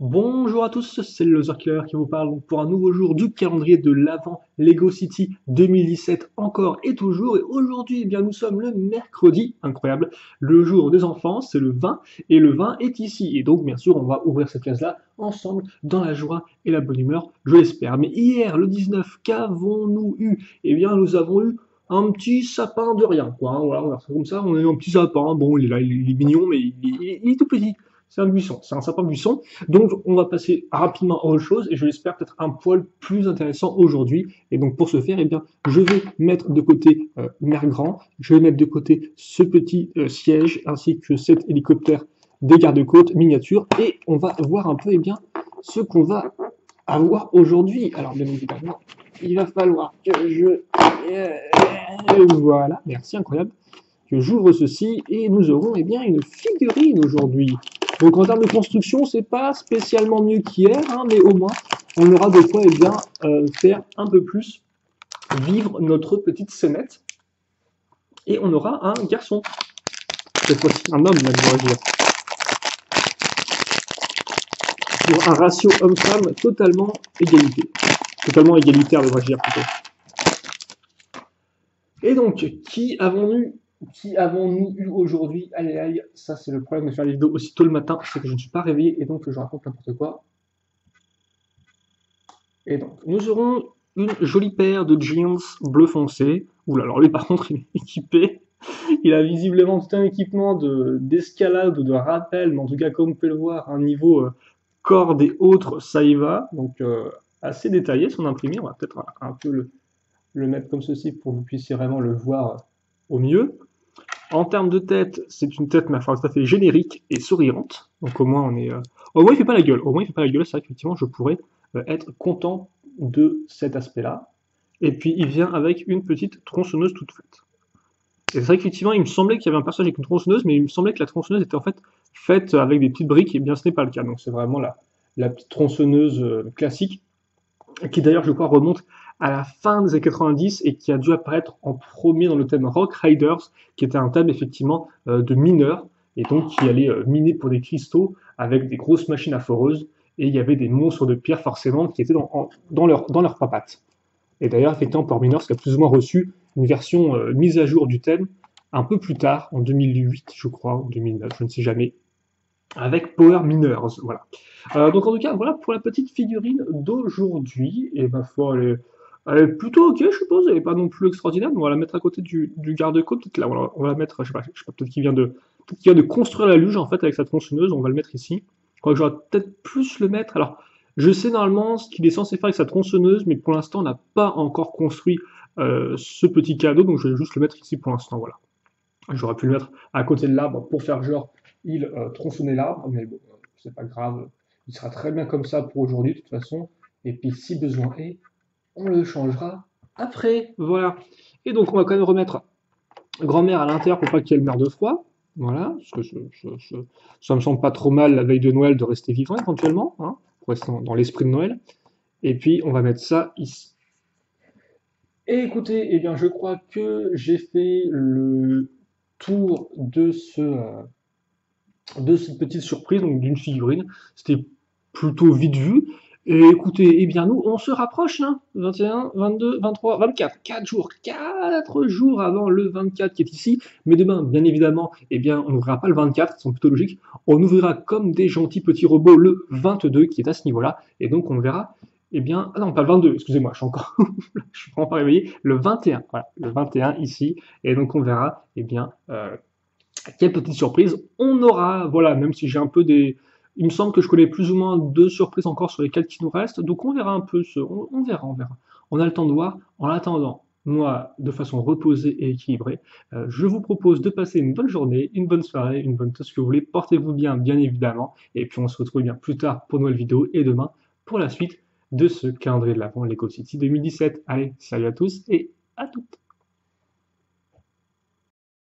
Bonjour à tous, c'est le Loser Killer qui vous parle donc pour un nouveau jour du calendrier de l'Avent Lego City 2017 encore et toujours. Et aujourd'hui, eh bien, nous sommes le mercredi, incroyable, le jour des enfants, c'est le 20 et le 20 est ici. Et donc, bien sûr, on va ouvrir cette case-là ensemble dans la joie et la bonne humeur, je l'espère. Mais hier, le 19, qu'avons-nous eu? Eh bien, nous avons eu un petit sapin de rien, quoi, hein. Voilà, on va faire comme ça, on a eu un petit sapin. Bon, il est là, il est mignon, mais il est tout petit. C'est un buisson, c'est un sapin buisson. Donc, on va passer rapidement à autre chose et je l'espère peut-être un poil plus intéressant aujourd'hui. Et donc, pour ce faire, eh bien, je vais mettre de côté Mère Grand, je vais mettre de côté ce petit siège ainsi que cet hélicoptère des gardes-côtes miniature et on va voir un peu eh bien, ce qu'on va avoir aujourd'hui. Alors, bien évidemment, il va falloir que voilà, merci, incroyable. Que j'ouvre ceci et nous aurons eh bien, une figurine aujourd'hui. Donc en termes de construction, c'est pas spécialement mieux qu'hier, hein, mais au moins on aura de quoi eh bien, faire un peu plus vivre notre petite scénette. Et on aura un garçon. Cette fois-ci, un homme, là, je dire. Pour un ratio homme-femme totalement égalité. Totalement égalitaire, devrais-je dire plutôt. Et donc, qui avons-nous eu aujourd'hui? Aïe aïe, ça c'est le problème de faire les vidéos aussi tôt le matin, c'est que je ne suis pas réveillé et donc je raconte n'importe quoi. Et donc, nous aurons une jolie paire de jeans bleu foncé. Oula, alors lui par contre, il est équipé. Il a visiblement tout un équipement d'escalade ou de rappel, mais en tout cas, comme vous pouvez le voir, un niveau corde et autres, ça y va. Donc, assez détaillé son imprimé. On va peut-être un peu le mettre comme ceci pour que vous puissiez vraiment le voir au mieux. En termes de tête, c'est une tête, ma foi, tout à fait générique et souriante. Donc au moins on est, au moins il fait pas la gueule. Au moins il fait pas la gueule. C'est vrai qu'effectivement je pourrais être content de cet aspect-là. Et puis il vient avec une petite tronçonneuse toute faite. Et c'est vrai qu'effectivement il me semblait qu'il y avait un personnage avec une tronçonneuse, mais il me semblait que la tronçonneuse était en fait faite avec des petites briques. Et bien ce n'est pas le cas. Donc c'est vraiment la petite tronçonneuse classique qui d'ailleurs, je crois, remonte à la fin des années 90 et qui a dû apparaître en premier dans le thème Rock Riders, qui était un thème effectivement de mineurs, et donc qui allait miner pour des cristaux avec des grosses machines à foreuses, et il y avait des monstres de pierre forcément qui étaient dans leurs trois pattes. Et d'ailleurs, effectivement, Power Miners qui a plus ou moins reçu une version mise à jour du thème un peu plus tard, en 2008, je crois, ou 2009, je ne sais jamais, avec Power Miners, voilà. Donc en tout cas, voilà pour la petite figurine d'aujourd'hui, et ma foi, elle est plutôt ok, je suppose, elle n'est pas non plus extraordinaire, mais on va la mettre à côté du garde-côte, peut-être là, on va la mettre, je sais pas peut-être qu'il vient de construire la luge en fait avec sa tronçonneuse, on va le mettre ici. Je crois que j'aurais peut-être plus le mettre, alors je sais normalement ce qu'il est censé faire avec sa tronçonneuse, mais pour l'instant on n'a pas encore construit ce petit cadeau, donc je vais juste le mettre ici pour l'instant, voilà. J'aurais pu le mettre à côté de l'arbre pour faire genre il tronçonnait l'arbre, mais bon, c'est pas grave. Il sera très bien comme ça pour aujourd'hui de toute façon. Et puis si besoin est, on le changera après. Voilà. Et donc on va quand même remettre grand-mère à l'intérieur pour pas qu'elle meure de froid. Voilà, parce que ça me semble pas trop mal la veille de Noël de rester vivant éventuellement, hein, pour rester dans l'esprit de Noël. Et puis on va mettre ça ici. Et écoutez, eh bien je crois que j'ai fait le tour de cette petite surprise, donc d'une figurine. C'était plutôt vite vu. Et écoutez, eh bien nous, on se rapproche, hein, 21, 22, 23, 24, 4 jours, 4 jours avant le 24 qui est ici. Mais demain, bien évidemment, eh bien, on n'ouvrira pas le 24, qui sont plutôt logiques. On ouvrira comme des gentils petits robots le 22 qui est à ce niveau-là. Et donc on verra, eh bien, ah non, pas le 22, excusez-moi, je suis encore, je suis vraiment pas réveillé, le 21, voilà, le 21 ici. Et donc on verra, eh bien, quelle petite surprise on aura. Voilà, même si j'ai un peu des. Il me semble que je connais plus ou moins 2 surprises encore sur les 4 qui nous restent, donc on verra un peu on verra, on verra. On a le temps de voir. En attendant, moi, de façon reposée et équilibrée, je vous propose de passer une bonne journée, une bonne soirée, une bonne tout ce que vous voulez. Portez-vous bien, bien évidemment, et puis on se retrouve bien plus tard pour une nouvelle vidéo et demain pour la suite de ce calendrier de l'Avent Lego City 2017. Allez, salut à tous et à toutes.